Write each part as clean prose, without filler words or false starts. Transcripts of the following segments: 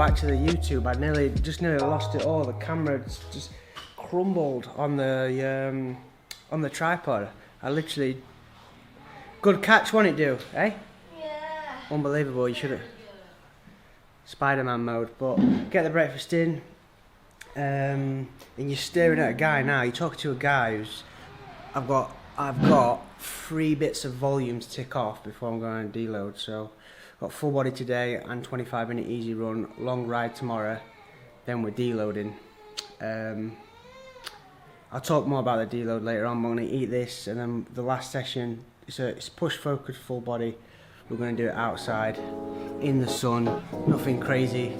back to the YouTube, I nearly lost it all. The camera just crumbled on the tripod. I literally, good catch, wasn't it, do? Eh? Yeah. Unbelievable. You should have Spider-Man mode. But get the breakfast in, and you're staring at a guy now. You're talking to a guy who's I've got 3 bits of volume to tick off before I'm going to deload. So I've got full body today and 25-minute easy run, long ride tomorrow, then we're deloading. I'll talk more about the deload later on. I'm going to eat this, and then the last session, it's push focus full body. We're going to do it outside in the sun, nothing crazy.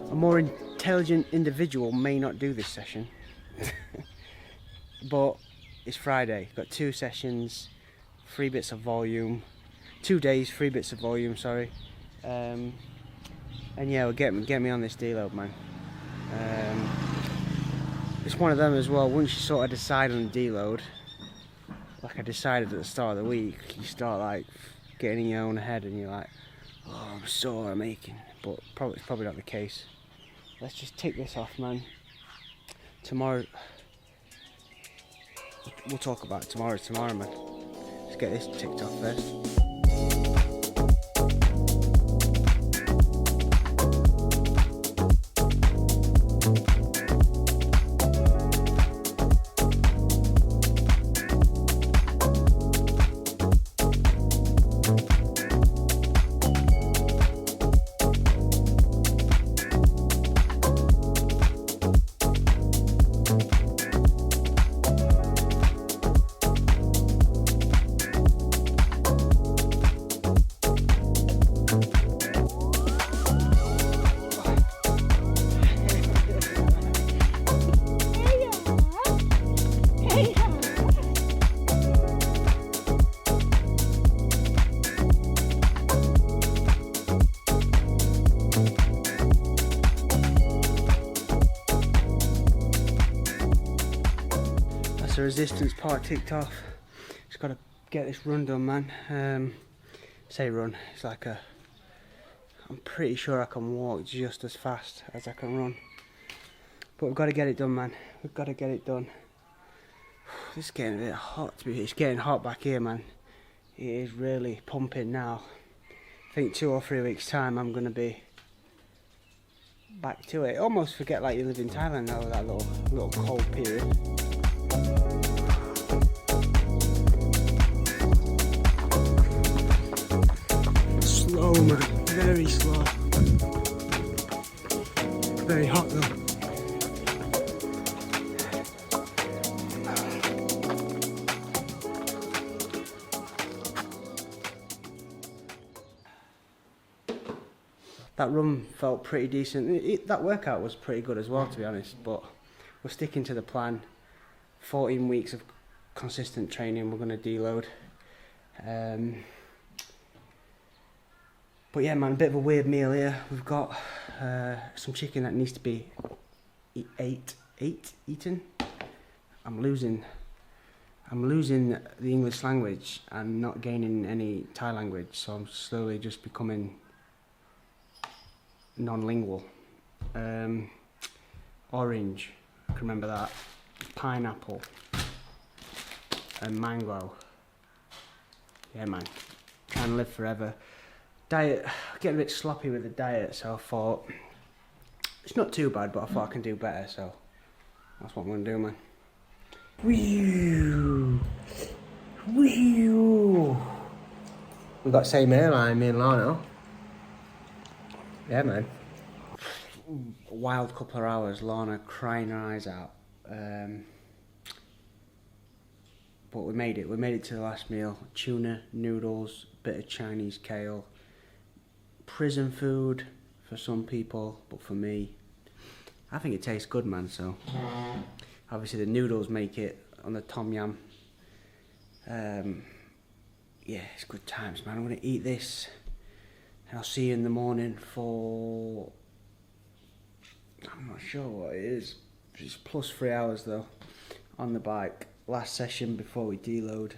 A more intelligent individual may not do this session, but it's Friday. Got 2 sessions, 3 bits of volume, 2 days, 3 bits of volume. Sorry, and yeah, well, get me on this deload, man. It's one of them as well. Once you sort of decide on deload, like I decided at the start of the week, you start like getting in your own head, and you're like, "Oh, I'm sore, I'm aching," but it's probably not the case. Let's just tick this off, man. Tomorrow, we'll talk about it. Tomorrow's tomorrow, man. Let's get this ticked off first. The resistance part ticked off. Just got to get this run done, man. Say run, it's like I'm pretty sure I can walk just as fast as I can run, but we've got to get it done, man. We've got to get it done. It's getting a bit hot. It's getting hot back here, man. It is really pumping now. I think 2 or 3 weeks time I'm gonna be back to it. Almost forget like you live in Thailand now, that little cold period. Slow, man, very slow. Very hot though. That run felt pretty decent. That workout was pretty good as well, to be honest, but we're sticking to the plan. 14 weeks of consistent training, we're going to deload. But yeah, man, a bit of a weird meal here. We've got some chicken that needs to be eaten. I'm losing the English language and not gaining any Thai language, so I'm slowly just becoming non-lingual. Orange, I can remember that. Pineapple and mango. Yeah, man, can live forever. Diet, getting a bit sloppy with the diet, so I thought it's not too bad, but I thought I can do better, so that's what I'm gonna do, man. We got the same airline, me and Lano. Yeah, man. A wild couple of hours, Lana crying her eyes out. But we made it. We made it to the last meal. Tuna, noodles, bit of Chinese kale. Prison food for some people, but for me, I think it tastes good, man. So obviously the noodles make it on the tom yum. Yeah, it's good times, man. I'm gonna eat this and I'll see you in the morning for, I'm not sure what it is. It's plus 3 hours though on the bike. last session before we deload.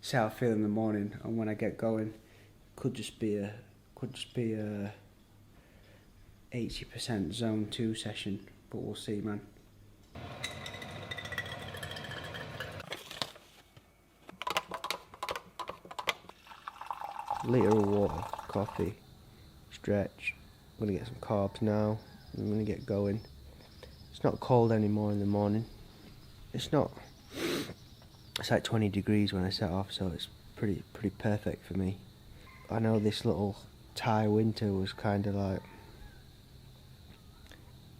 See how I feel in the morning, and when I get going, could just be a 80% zone 2 session, but we'll see, man. Litre of water, coffee, stretch. I'm gonna get some carbs now. I'm gonna get going. It's not cold anymore in the morning. It's not. It's like 20 degrees when I set off, so it's pretty perfect for me. I know this little Thai winter was kind of like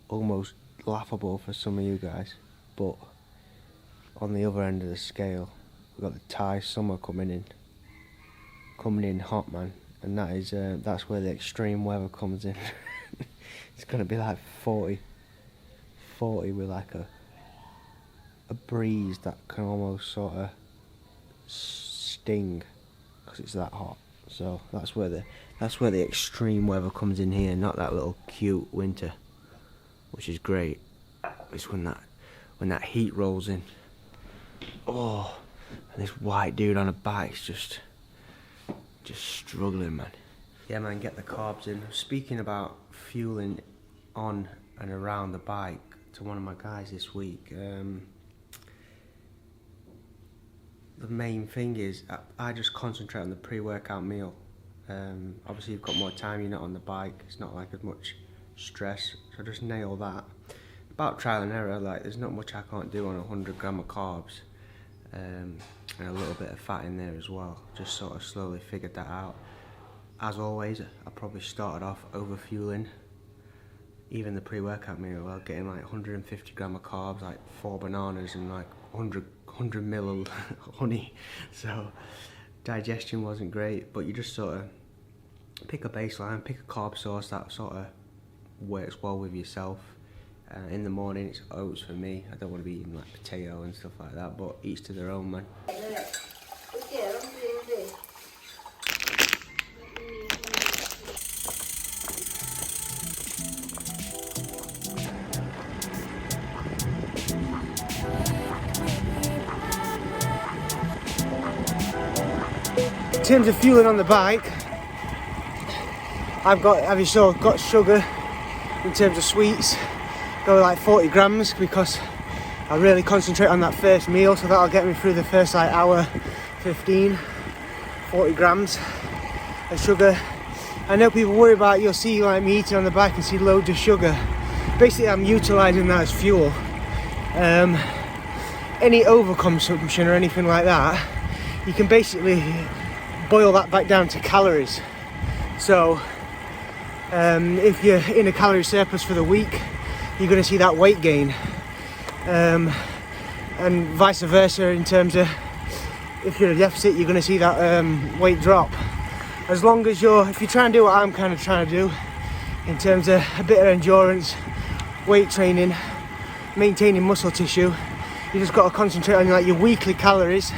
almost laughable for some of you guys, but on the other end of the scale, we've got the Thai summer coming in hot, man, and that's where the extreme weather comes in. It's gonna be like 40 with like a breeze that can almost sort of sting because it's that hot. So that's where the extreme weather comes in here, not that little cute winter, which is great. It's when that heat rolls in. Oh, and this white dude on a bike's just struggling, man. Yeah, man, get the carbs in. Speaking about fueling on and around the bike to one of my guys this week, the main thing is I just concentrate on the pre-workout meal. Obviously you've got more time, you're not on the bike, it's not like as much stress, so just nail that. About trial and error, like there's not much I can't do on 100 gram of carbs, and a little bit of fat in there as well. Just sort of slowly figured that out. As always, I probably started off over fueling. Even the pre-workout meal, I'll get in like 150 gram of carbs, like 4 bananas and like 100 mil of honey. So digestion wasn't great, but you just sort of pick a baseline, pick a carb source that sort of works well with yourself. In the morning it's oats for me. I don't want to be eating like potato and stuff like that, but each to their own, man. In terms of fueling on the bike, I've got sugar in terms of sweets. Go like 40 grams because I really concentrate on that first meal, so that'll get me through the first like hour 15. 40 grams of sugar. I know people worry about, you'll see like me eating on the bike and see loads of sugar. Basically I'm utilising that as fuel. Any overconsumption or anything like that, you can basically boil that back down to calories. So if you're in a calorie surplus for the week, you're going to see that weight gain, and vice versa. In terms of if you're in a deficit, you're going to see that weight drop. As long as if you try and do what I'm kind of trying to do in terms of a bit of endurance, weight training, maintaining muscle tissue, you just got to concentrate on like your weekly calories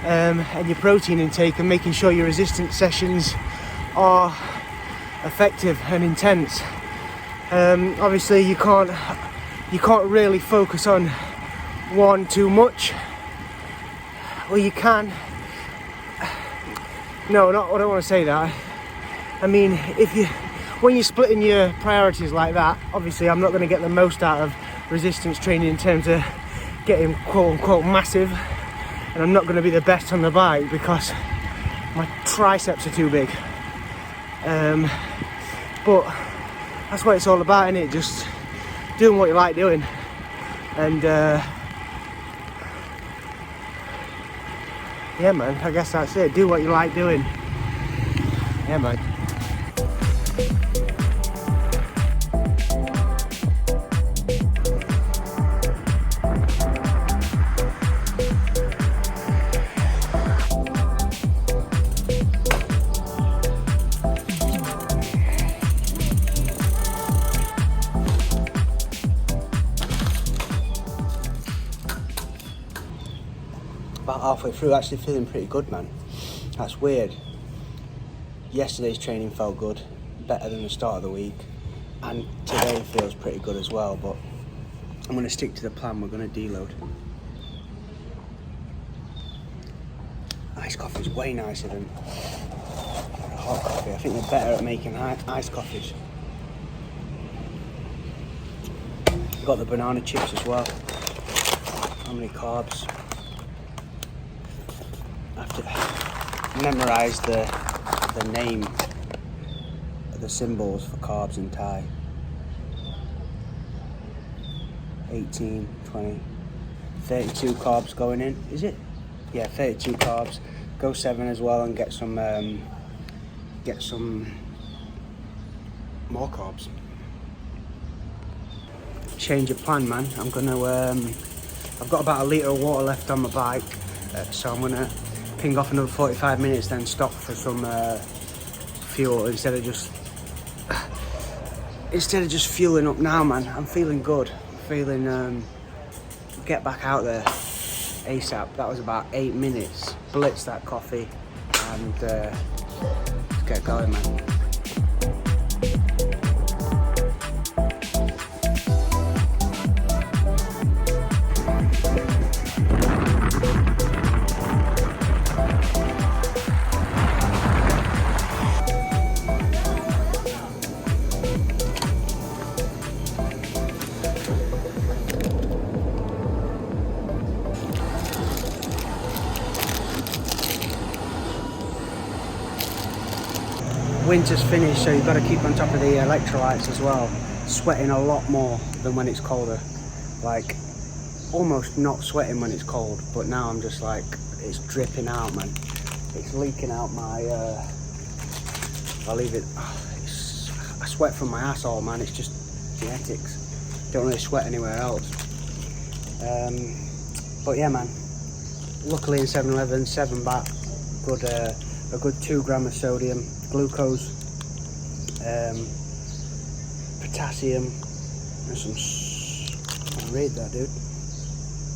and your protein intake, and making sure your resistance sessions are effective and intense. Obviously you can't really focus on one too much. Well, you can. No, I don't want to say that. I mean, when you're splitting your priorities like that, obviously I'm not going to get the most out of resistance training in terms of getting quote unquote massive, and I'm not going to be the best on the bike because my triceps are too big. But that's what it's all about, innit? Just doing what you like doing, and yeah, man, I guess that's it. Do what you like doing. Yeah, man. About halfway through, actually feeling pretty good, man. That's weird. Yesterday's training felt good, better than the start of the week, and today feels pretty good as well, but I'm going to stick to the plan. We're going to deload. Iced coffee is way nicer than hot coffee. I think they're better at making iced coffees. Got the banana chips as well. How many carbs? I have to memorise the name, the symbols for carbs in Thai. 18, 20, 32 carbs going in, is it? Yeah, 32 carbs. Go 7 as well and get some more carbs. Change of plan, man. I'm gonna I've got about a litre of water left on my bike, so I'm gonna ping off another 45 minutes, then stop for some fuel instead of just fueling up now, man. I'm feeling good. I'm feeling get back out there ASAP. That was about 8 minutes. Blitz that coffee and get going, man. Winter's finished, so you've got to keep on top of the electrolytes as well. Sweating a lot more than when it's colder. Like, almost not sweating when it's cold, but now I'm just like, it's dripping out, man. It's leaking out my, I'll leave it, I sweat from my asshole, man. It's just genetics. Don't really sweat anywhere else. But yeah, man. Luckily in 7-Eleven, 7 baht, a good 2 gram of sodium, glucose, potassium, and some, I'll read that, dude,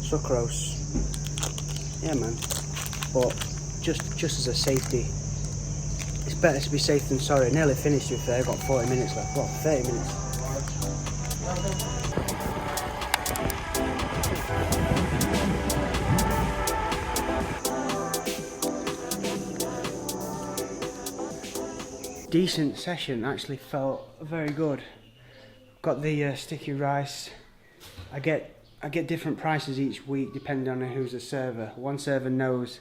sucrose. Yeah, man. But just as a safety, it's better to be safe than sorry. Nearly finished with there. I've got 40 minutes left. What, 30 minutes? Decent session, actually felt very good. Got the sticky rice. I get different prices each week depending on who's the server. One server knows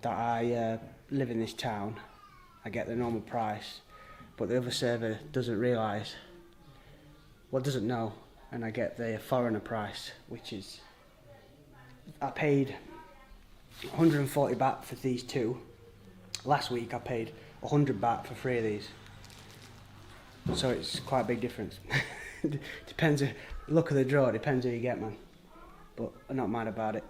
that I live in this town. I get the normal price, but the other server doesn't realise, doesn't know, and I get the foreigner price, which is, I paid 140 baht for these 2. Last week I paid 100 baht for 3 of these, so it's quite a big difference. Depends, look of the draw, depends who you get, man, but I'm not mad about it.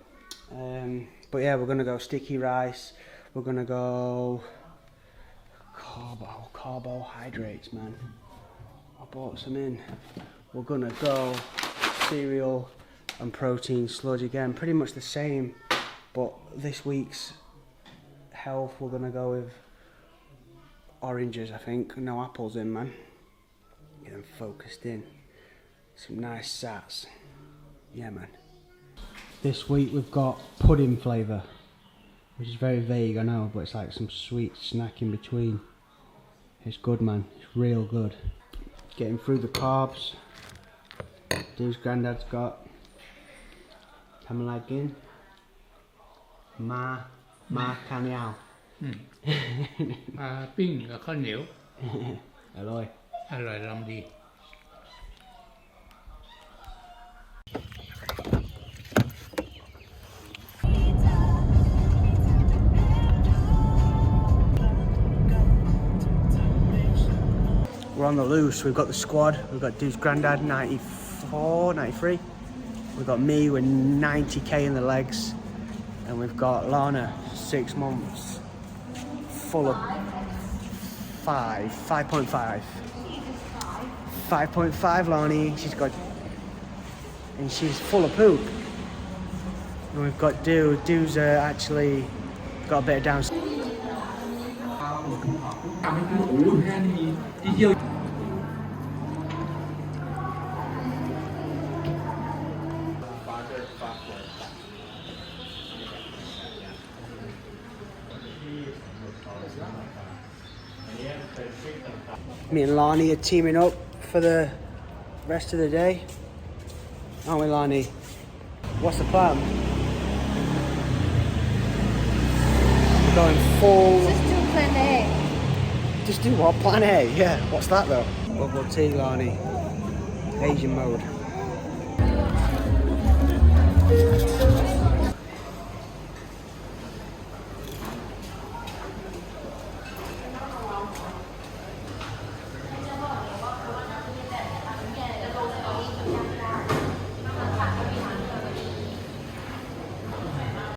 But yeah, we're gonna go sticky rice, we're gonna go carbohydrates, man. I bought some in. We're gonna go cereal and protein sludge again, pretty much the same, but this week's health we're gonna go with oranges, I think. No apples in, man. Get them focused in. Some nice sats. Yeah, man. This week we've got pudding flavour, which is very vague, I know, but it's like some sweet snack in between. It's good, man. It's real good. Getting through the carbs. Dude's granddad's got Tamalagin. Ma Kanyao. ปิ้งกับข้าวเหนียว อร่อย อร่อยลำดี We're on the loose. We've got the squad. We've got Dude's granddad, 94, 93. We've got me with 90k in the legs. And we've got Lana, 6 months, full of 5.5. 5.5, Lani. She's got, and she's full of poop. And we've got Dude. Dude's actually got a bit of down. Me and Lani are teaming up for the rest of the day. Aren't we, Lani? What's the plan? We're going full... Just do plan A. Just do what? Plan A? Yeah. What's that though? Bubble tea, Lani. Asian mode.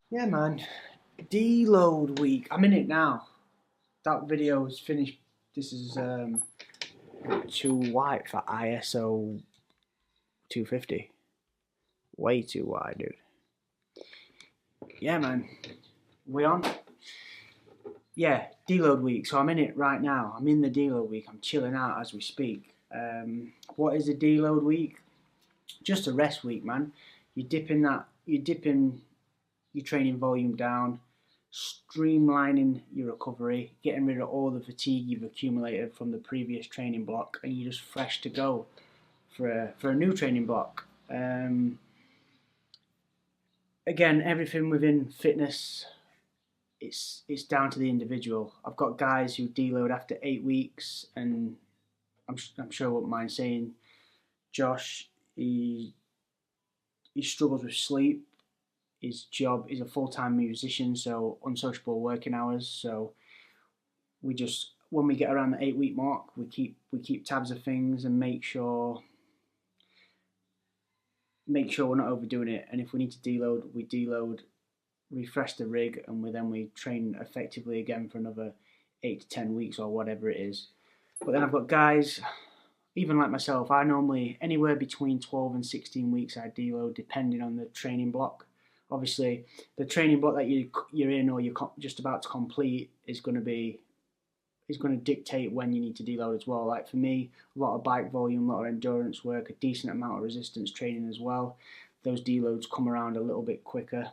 Yeah, man. Deload week. I'm in it now. That video is finished. This is too white for ISO 250. Way too wide, dude. Yeah, man. We on? Yeah, deload week. So I'm in it right now. I'm in the deload week. I'm chilling out as we speak. What is a deload week? Just a rest week, man. You're dipping your training volume down, streamlining your recovery, getting rid of all the fatigue you've accumulated from the previous training block, and you're just fresh to go for a new training block. Again, everything within fitness, it's down to the individual. I've got guys who deload after 8 weeks, and I'm sure I wouldn't mind saying, Josh, he struggles with sleep. His job is a full-time musician, so unsociable working hours. So we just, when we get around the 8 week mark, we keep tabs of things and make sure we're not overdoing it. And if we need to deload, we deload, refresh the rig, and we train effectively again for another 8 to 10 weeks or whatever it is. But then I've got guys, even like myself, I normally anywhere between 12 and 16 weeks I deload, depending on the training block. Obviously, the training block that you're in or you're just about to complete is going to dictate when you need to deload as well. Like for me, a lot of bike volume, a lot of endurance work, a decent amount of resistance training as well. Those deloads come around a little bit quicker.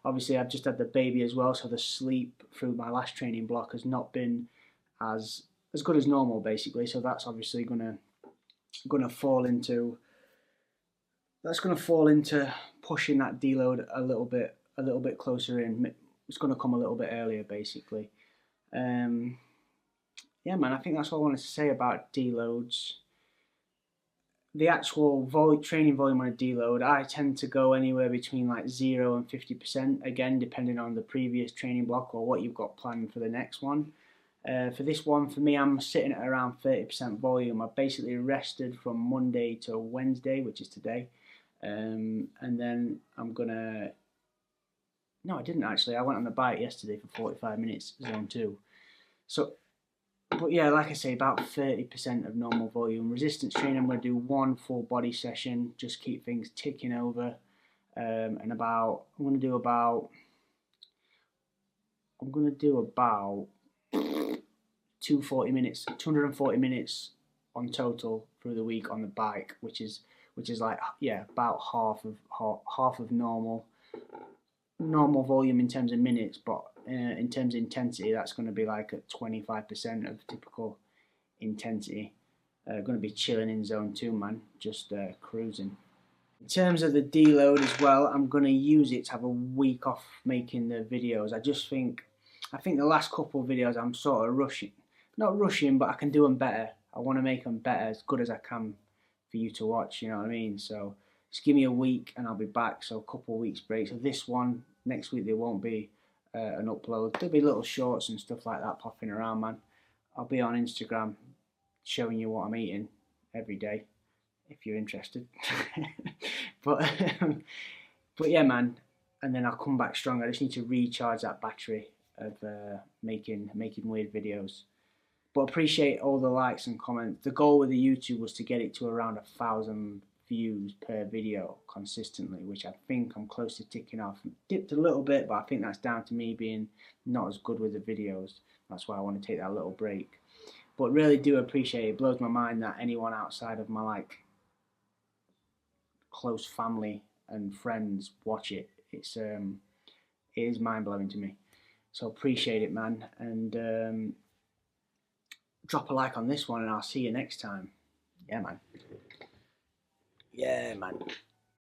Obviously, I've just had the baby as well, so the sleep through my last training block has not been as good as normal, basically. So that's obviously going to fall into pushing that deload a little bit closer in. It's going to come a little bit earlier, basically. Yeah, man, I think that's all I wanted to say about deloads. The actual training volume on a deload, I tend to go anywhere between like 0 and 50%, again, depending on the previous training block or what you've got planned for the next one. For this one, for me, I'm sitting at around 30% volume. I've basically rested from Monday to Wednesday, which is today. And then I'm gonna... No, I didn't actually. I went on the bike yesterday for 45 minutes, zone 2. So, but yeah, like I say, about 30% of normal volume. Resistance training, I'm going to do 1 full body session, just keep things ticking over. I'm going to do about 240 minutes on total through the week on the bike, which is like, yeah, about half of normal volume in terms of minutes, but in terms of intensity, that's going to be like at 25% of typical intensity. Going to be chilling in zone 2, man, just cruising. In terms of the deload as well, I'm going to use it to have a week off making the videos. I think the last couple of videos I'm sort of rushing. Not rushing, but I can do them better. I want to make them better, as good as I can for you to watch, you know what I mean? So just give me a week and I'll be back. So a couple of weeks break. So this one, next week there won't be an upload. There'll be little shorts and stuff like that popping around, man. I'll be on Instagram showing you what I'm eating every day, if you're interested. but yeah, man. And then I'll come back strong. I just need to recharge that battery of making weird videos. But appreciate all the likes and comments. The goal with the YouTube was to get it to around 1,000 views per video consistently, which I think I'm close to ticking off. Dipped a little bit, but I think that's down to me being not as good with the videos. That's why I want to take that little break. But really do appreciate it. It blows my mind that anyone outside of my like close family and friends watch it. It is mind blowing to me. So appreciate it, man. And drop a like on this one, and I'll see you next time. Yeah, man. Yeah, man.